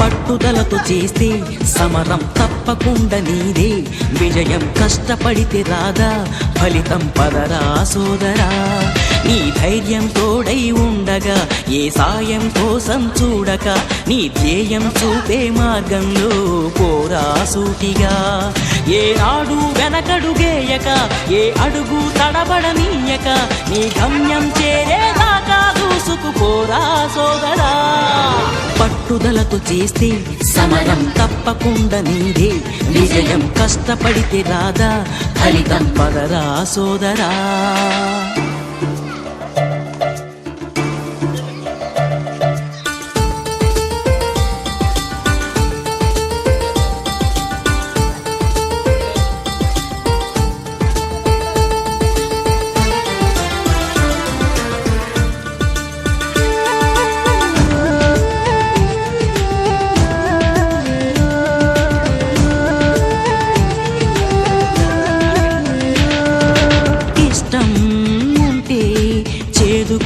పట్టుదలతో చేస్తే సమరం తప్పకుండా నీదే, విజయం కష్టపడితే రాదా ఫలితం పదరా సోదరా. నీ ధైర్యం తోడై ఉండగా ఏ సాయం కోసం చూడక, నీ ధ్యేయం చూపే మార్గంలో పోరా సూటిగా. ఏ నాడు వెనకడుగేయక, ఏ అడుగు తడబడనీయక, నీ గమ్యం చేరేదాకా దూసుకుపోరా సోదరా. పట్టుదలతో చేస్తే సమరం తప్పకుండా నీదే, విజయం కష్టపడితే రాదా ఫలితం పదరా సోదరా.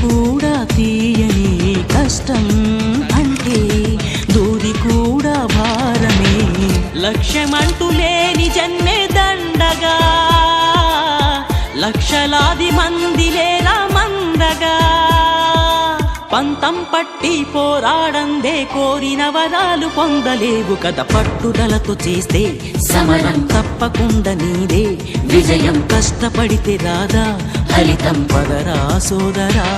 కూడా తీయని కష్టం అంటే దూది కూడా భారమే, లక్ష్యమంటూ లేని జన్మే దండగా, లక్షలాది మంది లేరా మందగా. పంతం పట్టి పోరాడందే కోరిన వరాలు పొందలేవు కదా. పట్టుదలతో చేస్తే సమరం తప్పకుండా నీదే, విజయం కష్టపడితే రాదా ఫలితం పదరా సోదరా.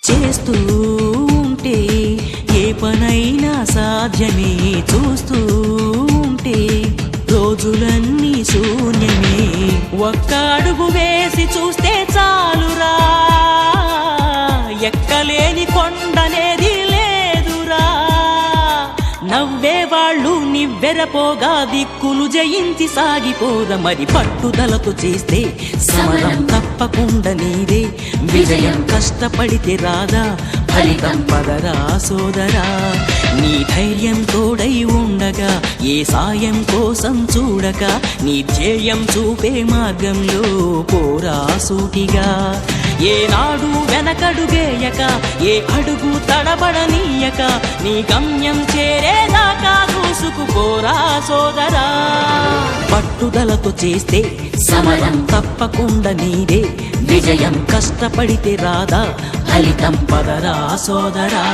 చేస్తూ ఉంటే ఏ పనైనా సాధ్యమే, చూస్తూ ఉంటే రోజులన్నీ శూన్యమే. ఒక్క అడుగు వేసి చూస్తే చాలురా, ఎక్కలేని కొండనేది లేదురా. నవ్వేవాళ్ళు నివ్వెరపోగా దిక్కులు జయించి సాగిపోరా. మరి పట్టుదలతో చేస్తే సమరం తప్పకుండా నీదే, విజయం కష్టపడితే రాదా ఫలితం పదరా సోదరా. నీ ధైర్యం తోడై ఉండగా ఏ సాయం కోసం చూడక, నీ ధ్యేయం చూపే మార్గంలో పోరా సూటిగా. ఏ నాడు వెనకడుగేయక, ఏ అడుగు తడబడనీయక, నీ గమ్యం చేరేదాకా దూసుకుపోరా సోదరా. పట్టుదలతో చేస్తే సమరం తప్పకుండా నీదే, విజయం కష్టపడితే రాదా ఫలితం పదరా సోదరా.